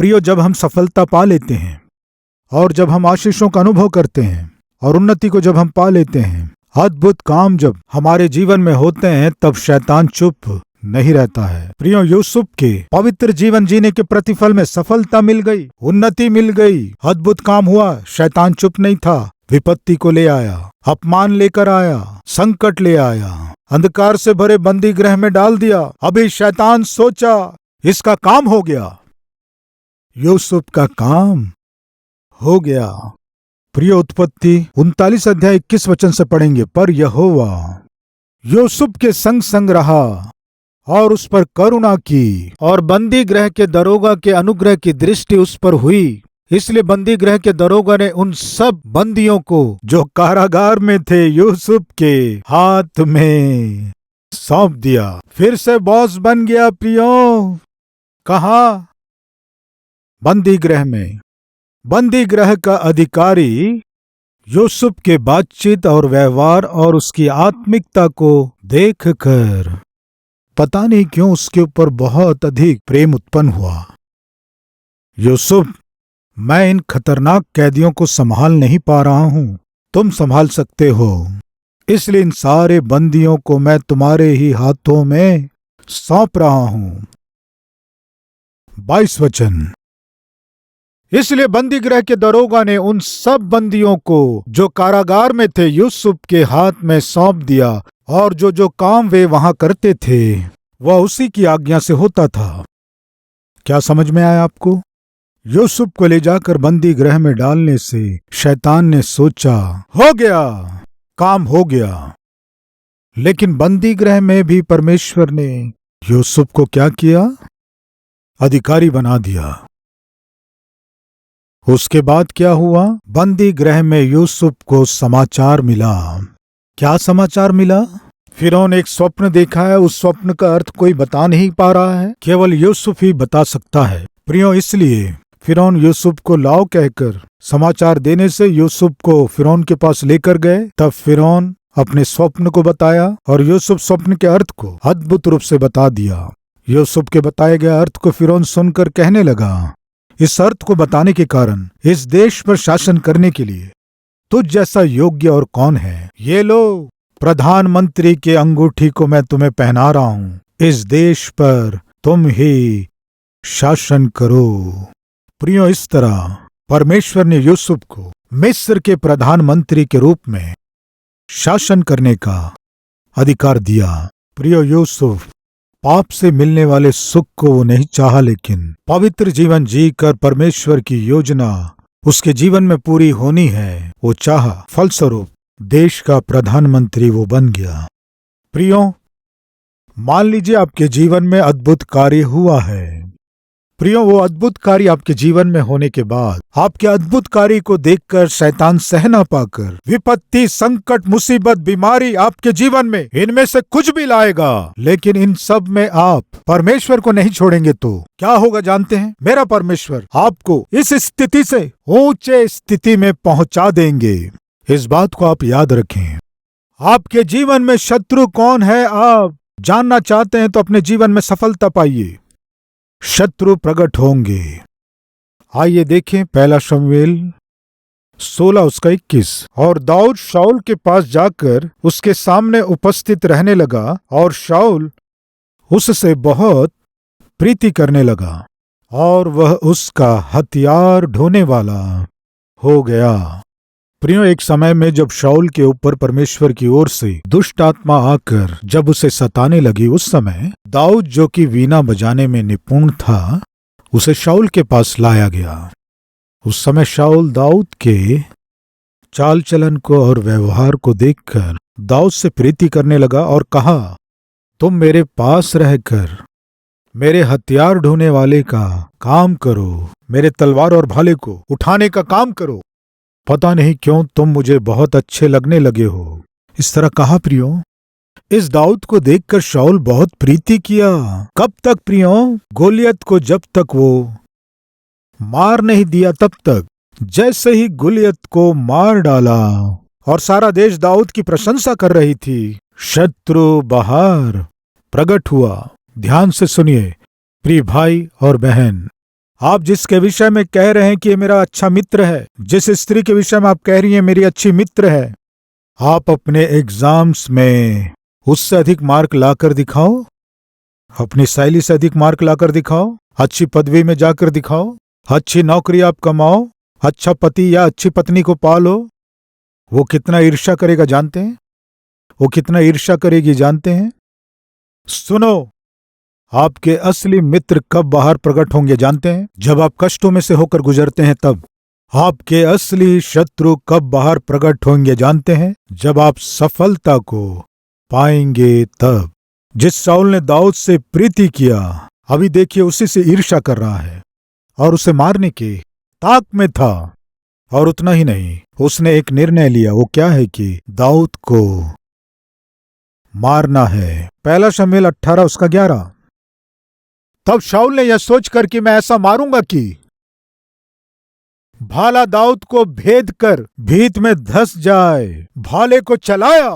प्रियो, जब हम सफलता पा लेते हैं और जब हम आशीषों का अनुभव करते हैं और उन्नति को जब हम पा लेते हैं, अद्भुत काम जब हमारे जीवन में होते हैं, तब शैतान चुप नहीं रहता है। प्रियो, यूसुफ के पवित्र जीवन जीने के प्रतिफल में सफलता मिल गई, उन्नति मिल गई, अद्भुत काम हुआ। शैतान चुप नहीं था, विपत्ति को ले आया, अपमान लेकर आया, संकट ले आया, अंधकार से भरे बंदी गृह में डाल दिया। अभी शैतान सोचा इसका काम हो गया, यूसुफ का काम हो गया। प्रिय, उत्पत्ति 39 अध्याय 21 वचन से पढ़ेंगे। पर यहोवा यूसुफ के संग संग रहा और उस पर करुणा की, और बंदी गृह के दरोगा के अनुग्रह की दृष्टि उस पर हुई। इसलिए बंदी गृह के दरोगा ने उन सब बंदियों को जो कारागार में थे यूसुफ के हाथ में सौंप दिया। फिर से बॉस बन गया। प्रियो, कहा? बंदी गृह में। बंदी गृह का अधिकारी यूसुफ के बातचीत और व्यवहार और उसकी आत्मिकता को देखकर पता नहीं क्यों उसके ऊपर बहुत अधिक प्रेम उत्पन्न हुआ। यूसुफ, मैं इन खतरनाक कैदियों को संभाल नहीं पा रहा हूं, तुम संभाल सकते हो, इसलिए इन सारे बंदियों को मैं तुम्हारे ही हाथों में सौंप रहा हूं। 22 वचन। इसलिए बंदी गृह के दरोगा ने उन सब बंदियों को जो कारागार में थे यूसुफ के हाथ में सौंप दिया, और जो जो काम वे वहां करते थे वह उसी की आज्ञा से होता था। क्या समझ में आया आपको? यूसुफ को ले जाकर बंदी गृह में डालने से शैतान ने सोचा हो गया, काम हो गया। लेकिन बंदी गृह में भी परमेश्वर ने यूसुफ को क्या किया? अधिकारी बना दिया। उसके बाद क्या हुआ? बंदी गृह में यूसुफ को समाचार मिला। क्या समाचार मिला? फिरौन एक स्वप्न देखा है, उस स्वप्न का अर्थ कोई बता नहीं पा रहा है, केवल यूसुफ ही बता सकता है। प्रियो, इसलिए फिरौन यूसुफ को लाओ कहकर समाचार देने से यूसुफ को फिरौन के पास लेकर गए। तब फिरौन अपने स्वप्न को बताया और यूसुफ स्वप्न के अर्थ को अद्भुत रूप से बता दिया। यूसुफ के बताए गए अर्थ को फिरौन सुनकर कहने लगा, इस अर्थ को बताने के कारण इस देश पर शासन करने के लिए तुझ जैसा योग्य और कौन है? ये लो, प्रधानमंत्री के अंगूठी को मैं तुम्हें पहना रहा हूं, इस देश पर तुम ही शासन करो। प्रियो, इस तरह परमेश्वर ने यूसुफ को मिस्र के प्रधानमंत्री के रूप में शासन करने का अधिकार दिया। प्रियो, यूसुफ पाप से मिलने वाले सुख को वो नहीं चाहा, लेकिन पवित्र जीवन जीकर परमेश्वर की योजना उसके जीवन में पूरी होनी है वो चाहा। फलस्वरूप देश का प्रधानमंत्री वो बन गया। प्रियो, मान लीजिए आपके जीवन में अद्भुत कार्य हुआ है। प्रियो, वो अद्भुत कार्य आपके जीवन में होने के बाद आपके अद्भुत कार्य को देखकर शैतान सह न पाकर विपत्ति, संकट, मुसीबत, बीमारी आपके जीवन में इनमें से कुछ भी लाएगा, लेकिन इन सब में आप परमेश्वर को नहीं छोड़ेंगे तो क्या होगा जानते हैं? मेरा परमेश्वर आपको इस स्थिति से ऊंचे स्थिति में पहुंचा देंगे। इस बात को आप याद रखें। आपके जीवन में शत्रु कौन है आप जानना चाहते हैं तो अपने जीवन में सफलता पाइए। शत्रु प्रकट होंगे। आइए देखें 1 शमूएल 16:21। और दाऊद शाऊल के पास जाकर उसके सामने उपस्थित रहने लगा और शाऊल उससे बहुत प्रीति करने लगा और वह उसका हथियार ढोने वाला हो गया। प्रियो, एक समय में जब शाऊल के ऊपर परमेश्वर की ओर से दुष्ट आत्मा आकर जब उसे सताने लगी, उस समय दाऊद, जो कि वीणा बजाने में निपुण था, उसे शाऊल के पास लाया गया। उस समय शाऊल दाऊद के चाल चलन को और व्यवहार को देखकर दाऊद से प्रीति करने लगा और कहा, तुम मेरे पास रहकर मेरे हथियार ढोने वाले का काम करो, मेरे तलवार और भाले को उठाने का काम करो। पता नहीं क्यों तुम मुझे बहुत अच्छे लगने लगे हो। इस तरह कहा। प्रियो, इस दाऊद को देखकर शाऊल बहुत प्रीति किया। कब तक प्रियो? गोलियत को जब तक वो मार नहीं दिया तब तक। जैसे ही गोलियत को मार डाला और सारा देश दाऊद की प्रशंसा कर रही थी, शत्रु बाहर प्रकट हुआ। ध्यान से सुनिए प्रिय भाई और बहन, आप जिसके विषय में कह रहे हैं कि ये मेरा अच्छा मित्र है, जिस स्त्री के विषय में आप कह रही हैं मेरी अच्छी मित्र है, आप अपने एग्जाम्स में उससे अधिक मार्क लाकर दिखाओ, अपनी शैली से अधिक मार्क लाकर दिखाओ, अच्छी पदवी में जाकर दिखाओ, अच्छी नौकरी आप कमाओ, अच्छा पति या अच्छी पत्नी को पालो। वो कितना ईर्ष्या करेगा जानते हैं? वो कितना ईर्ष्या करेगी जानते हैं? सुनो, आपके असली मित्र कब बाहर प्रकट होंगे जानते हैं? जब आप कष्टों में से होकर गुजरते हैं तब। आपके असली शत्रु कब बाहर प्रकट होंगे जानते हैं? जब आप सफलता को पाएंगे तब। जिस शाऊल ने दाऊद से प्रीति किया, अभी देखिए उसी से ईर्ष्या कर रहा है और उसे मारने के ताक में था। और उतना ही नहीं, उसने एक निर्णय लिया। वो क्या है कि दाऊद को मारना है। 1 शमूएल 18 उसका 11। तब शाऊल ने यह सोचकर कि मैं ऐसा मारूंगा कि भाला दाऊद को भेद कर भीत में धस जाए, भाले को चलाया।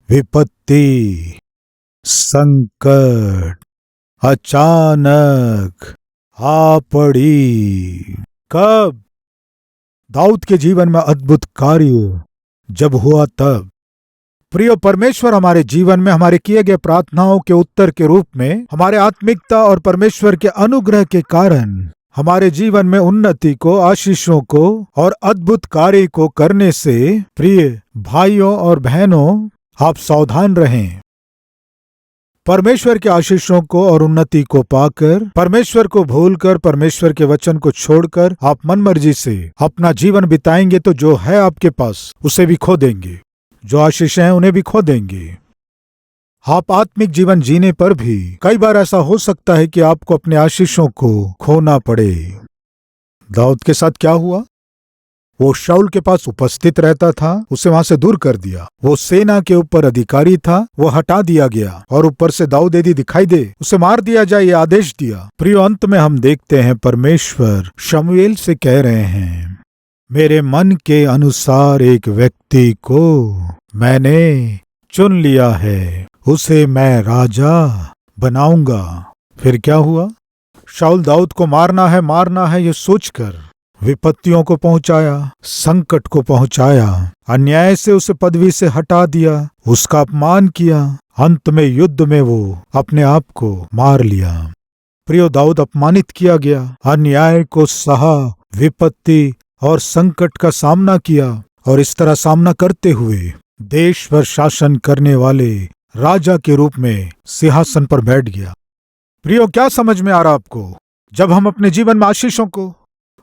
विपत्ति, संकट अचानक आ पड़ी। कब? दाऊद के जीवन में अद्भुत कार्य जब हुआ तब। प्रिय परमेश्वर हमारे जीवन में हमारे किए गए प्रार्थनाओं के उत्तर के रूप में, हमारे आत्मिकता और परमेश्वर के अनुग्रह के कारण हमारे जीवन में उन्नति को, आशीषों को और अद्भुत कार्य को करने से प्रिय भाइयों और बहनों, आप सावधान रहें। परमेश्वर के आशीषों को और उन्नति को पाकर, परमेश्वर को भूलकर, परमेश्वर के वचन को छोड़कर आप मनमर्जी से अपना जीवन बिताएंगे तो जो है आपके पास उसे भी खो देंगे। जो आशीष हैं उन्हें भी खो देंगे। आप आत्मिक जीवन जीने पर भी कई बार ऐसा हो सकता है कि आपको अपने आशीषों को खोना पड़े। दाऊद के साथ क्या हुआ? वो शाऊल के पास उपस्थित रहता था, उसे वहां से दूर कर दिया। वो सेना के ऊपर अधिकारी था, वो हटा दिया गया और ऊपर से दाऊद यदि दिखाई दे उसे मार दिया जाए, ये आदेश दिया। प्रियो, अंत में हम देखते हैं परमेश्वर शमूएल से कह रहे हैं, मेरे मन के अनुसार एक व्यक्ति को मैंने चुन लिया है, उसे मैं राजा बनाऊंगा। फिर क्या हुआ? शाऊल दाऊद को मारना है ये सोचकर विपत्तियों को पहुंचाया, संकट को पहुंचाया, अन्याय से उसे पदवी से हटा दिया, उसका अपमान किया। अंत में युद्ध में वो अपने आप को मार लिया। प्रियो, दाऊद अपमानित किया गया, अन्याय को सहा, विपत्ति और संकट का सामना किया और इस तरह सामना करते हुए देश पर शासन करने वाले राजा के रूप में सिंहासन पर बैठ गया। प्रियो, क्या समझ में आ रहा आपको? जब हम अपने जीवन में आशीषों को,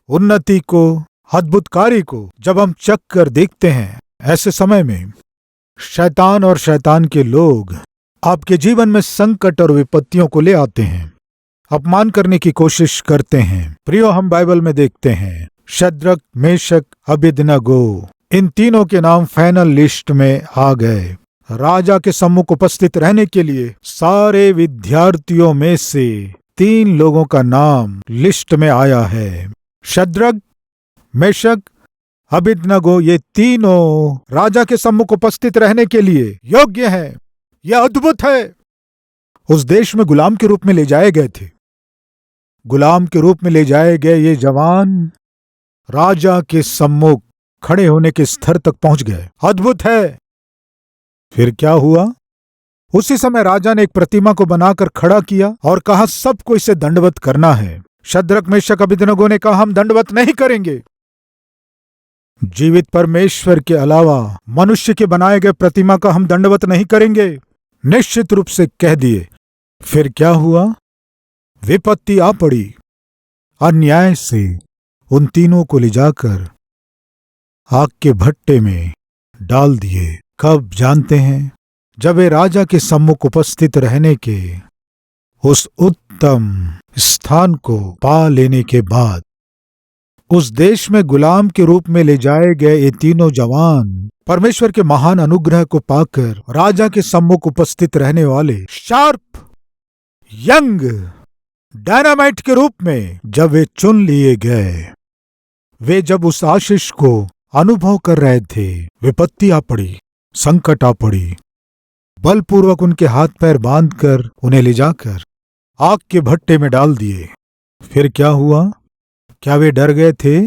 उन्नति को, अद्भुत कार्य को जब हम चख कर देखते हैं, ऐसे समय में शैतान और शैतान के लोग आपके जीवन में संकट और विपत्तियों को ले आते हैं, अपमान करने की कोशिश करते हैं। प्रियो, हम बाइबल में देखते हैं शद्रक, मेशक, अबेदनगो, इन तीनों के नाम फाइनल लिस्ट में आ गए। राजा के सम्मुख उपस्थित रहने के लिए सारे विद्यार्थियों में से 3 लोगों का नाम लिस्ट में आया है। शद्रक, मेशक, अबेदनगो, ये तीनों राजा के सम्मुख उपस्थित रहने के लिए योग्य हैं। यह अद्भुत है। उस देश में गुलाम के रूप में ले जाए गए थे। गुलाम के रूप में ले जाए गए ये जवान राजा के सम्मुख खड़े होने के स्तर तक पहुंच गए। अद्भुत है। फिर क्या हुआ? उसी समय राजा ने एक प्रतिमा को बनाकर खड़ा किया और कहा, सबको इसे दंडवत करना है। शद्रक, मेशक, अबेदनगो ने कहा, हम दंडवत नहीं करेंगे। जीवित परमेश्वर के अलावा मनुष्य के बनाए गए प्रतिमा का हम दंडवत नहीं करेंगे, निश्चित रूप से कह दिए। फिर क्या हुआ? विपत्ति आ पड़ी। अन्याय से उन तीनों को ले जाकर आग के भट्टे में डाल दिए। कब जानते हैं? जब वे राजा के सम्मुख उपस्थित रहने के उस उत्तम स्थान को पा लेने के बाद, उस देश में गुलाम के रूप में ले जाए गए ये तीनों जवान परमेश्वर के महान अनुग्रह को पाकर राजा के सम्मुख उपस्थित रहने वाले शार्प, यंग, डायनामाइट के रूप में जब वे चुन लिए गए, वे जब उस आशीष को अनुभव कर रहे थे, विपत्ति आ पड़ी, संकट आ पड़ी। बलपूर्वक उनके हाथ पैर बांधकर उन्हें ले जाकर आग के भट्टे में डाल दिए। फिर क्या हुआ? क्या वे डर गए थे?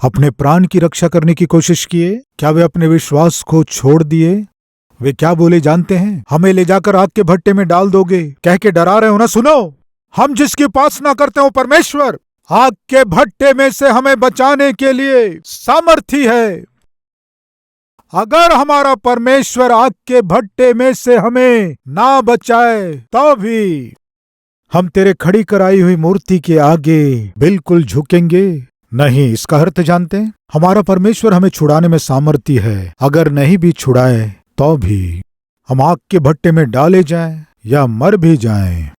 अपने प्राण की रक्षा करने की कोशिश किए? क्या वे अपने विश्वास को छोड़ दिए? वे क्या बोले जानते हैं? हमें ले जाकर आग के भट्टे में डाल दोगे, कह के डरा रहे हो ना। सुनो, हम जिसकी उपासना करते हो परमेश्वर आग के भट्टे में से हमें बचाने के लिए सामर्थी है। अगर हमारा परमेश्वर आग के भट्टे में से हमें ना बचाए तो भी हम तेरे खड़ी कराई हुई मूर्ति के आगे बिल्कुल झुकेंगे नहीं। इसका अर्थ जानते हैं? हमारा परमेश्वर हमें छुड़ाने में सामर्थी है। अगर नहीं भी छुड़ाए तो भी हम आग के भट्टे में डाले जाएं या मर भी जाएं,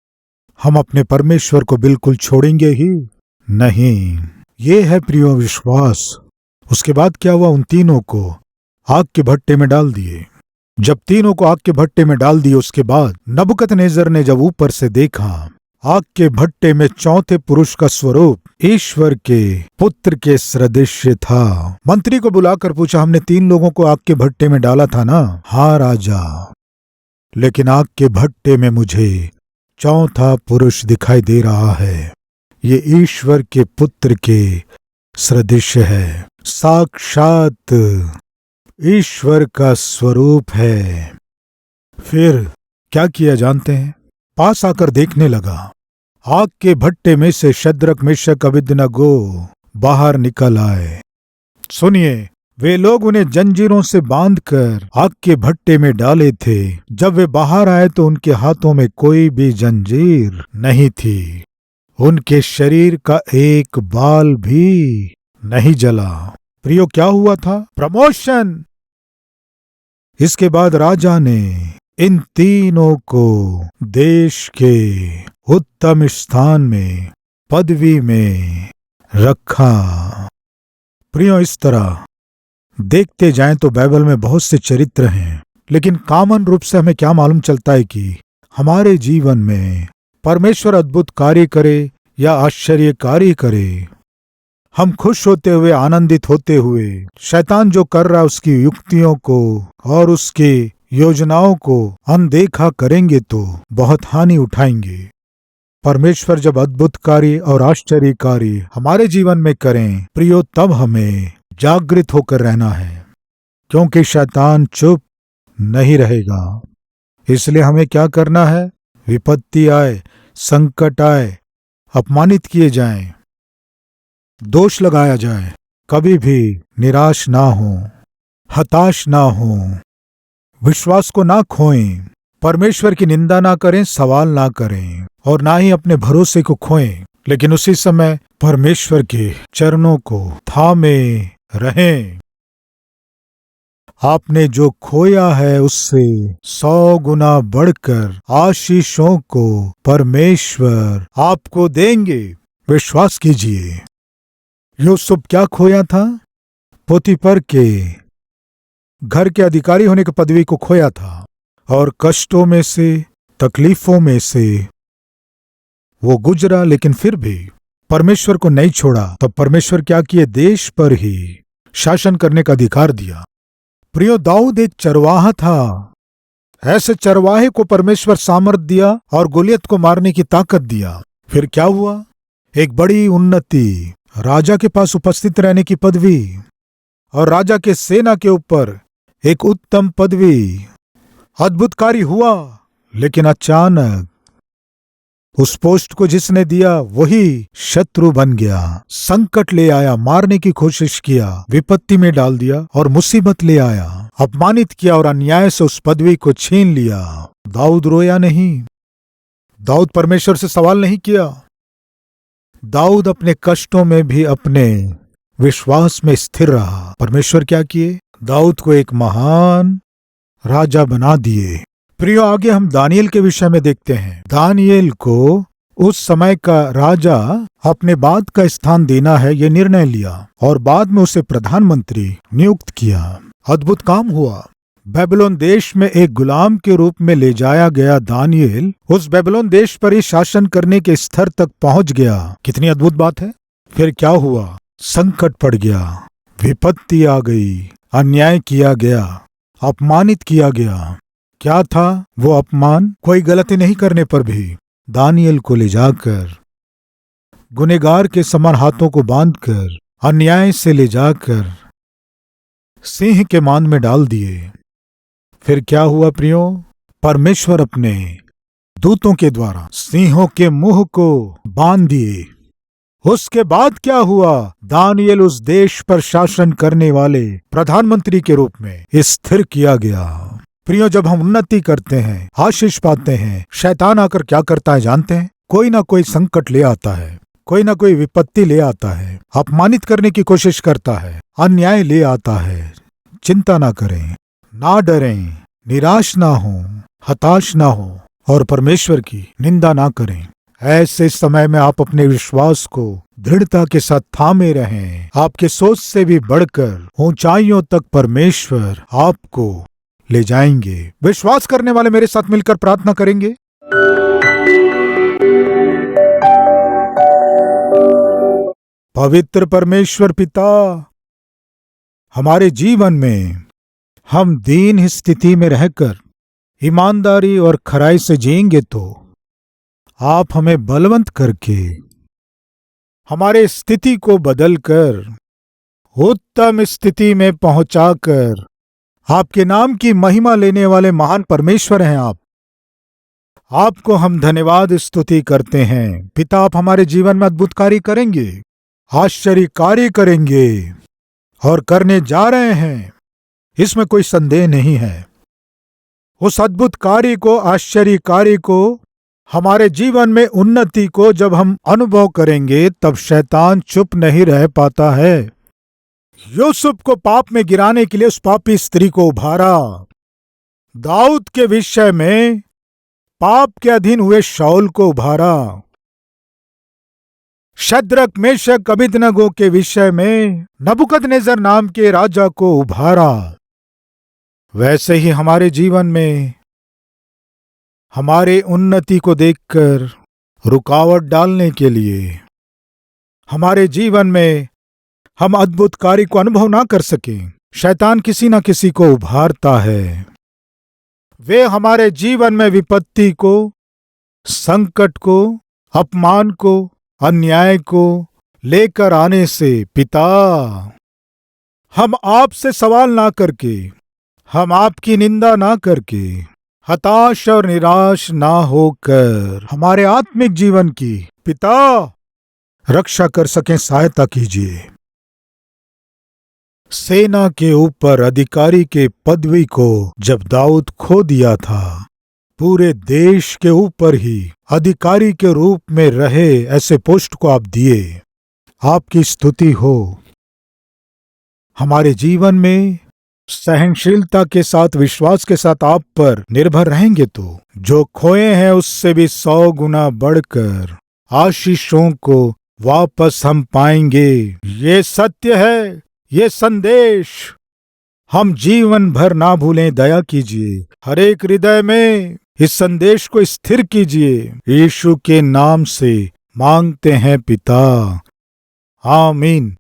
हम अपने परमेश्वर को बिल्कुल छोड़ेंगे ही नहीं। ये है प्रियो विश्वास। उसके बाद क्या हुआ? उन तीनों को आग के भट्टे में डाल दिए। जब तीनों को आग के भट्टे में डाल दिए, उसके बाद नबूकदनेस्सर ने जब ऊपर से देखा, आग के भट्टे में चौथे पुरुष का स्वरूप ईश्वर के पुत्र के सदृश था। मंत्री को बुलाकर पूछा, हमने 3 लोगों को आग के भट्टे में डाला था ना? हाँ राजा, लेकिन आग के भट्टे में मुझे चौथा पुरुष दिखाई दे रहा है। ये ईश्वर के पुत्र के सदृश है, साक्षात ईश्वर का स्वरूप है। फिर क्या किया जानते हैं? पास आकर देखने लगा। आग के भट्टे में से शद्रक, मेशक, अबेदनगो बाहर निकल आए। सुनिए, वे लोग उन्हें जंजीरों से बांधकर आग के भट्टे में डाले थे। जब वे बाहर आए तो उनके हाथों में कोई भी जंजीर नहीं थी। उनके शरीर का एक बाल भी नहीं जला। प्रियो, क्या हुआ था? प्रमोशन। इसके बाद राजा ने इन तीनों को देश के उत्तम स्थान में, पदवी में रखा। प्रियो, इस तरह देखते जाएं तो बाइबल में बहुत से चरित्र हैं, लेकिन कॉमन रूप से हमें क्या मालूम चलता है कि हमारे जीवन में परमेश्वर अद्भुत कार्य करे या आश्चर्य कार्य करे, हम खुश होते हुए, आनंदित होते हुए, शैतान जो कर रहा है उसकी युक्तियों को और उसकी योजनाओं को अनदेखा करेंगे तो बहुत हानि उठाएंगे। परमेश्वर जब अद्भुत कार्य और आश्चर्य कार्य हमारे जीवन में करें, प्रियो, तब हमें जागृत होकर रहना है, क्योंकि शैतान चुप नहीं रहेगा। इसलिए हमें क्या करना है? विपत्ति आए, संकट आए, अपमानित किए जाएं, दोष लगाया जाए, कभी भी निराश ना हो, हताश ना हो, विश्वास को ना खोएं, परमेश्वर की निंदा ना करें, सवाल ना करें और ना ही अपने भरोसे को खोएं, लेकिन उसी समय परमेश्वर के चरणों को थामे रहें। आपने जो खोया है उससे 100 गुना बढ़कर आशीषों को परमेश्वर आपको देंगे। विश्वास कीजिए। यूसुफ क्या खोया था? पोतीफर के घर के अधिकारी होने की पदवी को खोया था और कष्टों में से, तकलीफों में से वो गुजरा, लेकिन फिर भी परमेश्वर को नहीं छोड़ा। तब परमेश्वर क्या किए? देश पर ही शासन करने का अधिकार दिया। प्रियो, दाऊद एक चरवाहा था। ऐसे चरवाहे को परमेश्वर सामर्थ दिया और गोलियत को मारने की ताकत दिया। फिर क्या हुआ? एक बड़ी उन्नति, राजा के पास उपस्थित रहने की पदवी और राजा के सेना के ऊपर एक उत्तम पदवी। अद्भुत कार्य हुआ, लेकिन अचानक उस पोस्ट को जिसने दिया वही शत्रु बन गया, संकट ले आया, मारने की कोशिश किया, विपत्ति में डाल दिया और मुसीबत ले आया, अपमानित किया और अन्याय से उस पदवी को छीन लिया। दाऊद रोया नहीं, दाऊद परमेश्वर से सवाल नहीं किया। दाऊद अपने कष्टों में भी अपने विश्वास में स्थिर रहा। परमेश्वर क्या किए? दाऊद को एक महान राजा बना दिए। प्रियो, आगे हम दानियेल के विषय में देखते हैं। दानियेल को उस समय का राजा अपने बाद का स्थान देना है, ये निर्णय लिया और बाद में उसे प्रधानमंत्री नियुक्त किया। अद्भुत काम हुआ। बेबीलोन देश में एक गुलाम के रूप में ले जाया गया दानियेल उस बेबीलोन देश पर ही शासन करने के स्तर तक पहुंच गया। कितनी अद्भुत बात है। फिर क्या हुआ? संकट पड़ गया, विपत्ति आ गई, अन्याय किया गया, अपमानित किया गया। क्या था वो अपमान? कोई गलती नहीं करने पर भी दानियेल को ले जाकर गुनहगार के समान हाथों को बांधकर अन्याय से ले जाकर सिंह के मान में डाल दिए। फिर क्या हुआ प्रियो? परमेश्वर अपने दूतों के द्वारा सिंहों के मुंह को बांध दिए। उसके बाद क्या हुआ? दानियेल उस देश पर शासन करने वाले प्रधानमंत्री के रूप में स्थिर किया गया। प्रियो, जब हम उन्नति करते हैं, आशीष पाते हैं, शैतान आकर क्या करता है जानते हैं? कोई ना कोई संकट ले आता है, कोई ना कोई विपत्ति ले आता है, अपमानित करने की कोशिश करता है, अन्याय ले आता है। चिंता ना करें, ना डरें, निराश ना हो, हताश ना हो और परमेश्वर की निंदा ना करें। ऐसे समय में आप अपने विश्वास को दृढ़ता के साथ थामे रहें। आपके सोच से भी बढ़कर ऊंचाइयों तक परमेश्वर आपको ले जाएंगे। विश्वास करने वाले मेरे साथ मिलकर प्रार्थना करेंगे। पवित्र परमेश्वर पिता, हमारे जीवन में हम दीन स्थिति में रहकर ईमानदारी और खराई से जिएंगे तो आप हमें बलवंत करके हमारे स्थिति को बदलकर उत्तम स्थिति में पहुंचाकर आपके नाम की महिमा लेने वाले महान परमेश्वर हैं आप। आपको हम धन्यवाद स्तुति करते हैं। पिता, आप हमारे जीवन में अद्भुत कार्य करेंगे, आश्चर्य कार्य करेंगे और करने जा रहे हैं, इसमें कोई संदेह नहीं है। उस अद्भुत कार्य को, आश्चर्य कार्य को, हमारे जीवन में उन्नति को जब हम अनुभव करेंगे तब शैतान चुप नहीं रह पाता है। यूसुफ को पाप में गिराने के लिए उस पापी स्त्री को उभारा। दाऊद के विषय में पाप के अधीन हुए शाऊल को उभारा। शद्रक, मेशक, अबेदनगो के विषय में नबूकदनेस्सर नाम के राजा को उभारा। वैसे ही हमारे जीवन में हमारे उन्नति को देखकर रुकावट डालने के लिए, हमारे जीवन में हम अद्भुत कार्य को अनुभव ना कर सकें, शैतान किसी ना किसी को उभारता है। वे हमारे जीवन में विपत्ति को, संकट को, अपमान को, अन्याय को लेकर आने से पिता, हम आपसे सवाल ना करके, हम आपकी निंदा ना करके, हताश और निराश ना होकर हमारे आत्मिक जीवन की पिता रक्षा कर सकें, सहायता कीजिए। सेना के ऊपर अधिकारी के पदवी को जब दाऊद खो दिया था, पूरे देश के ऊपर ही अधिकारी के रूप में रहे ऐसे पोस्ट को आप दिए। आपकी स्तुति हो। हमारे जीवन में सहनशीलता के साथ, विश्वास के साथ आप पर निर्भर रहेंगे तो जो खोए हैं उससे भी 100 गुना बढ़कर आशीषों को वापस हम पाएंगे। ये सत्य है, ये संदेश हम जीवन भर ना भूलें। दया कीजिए, हर एक हृदय में इस संदेश को स्थिर कीजिए। यीशु के नाम से मांगते हैं पिता, आमीन।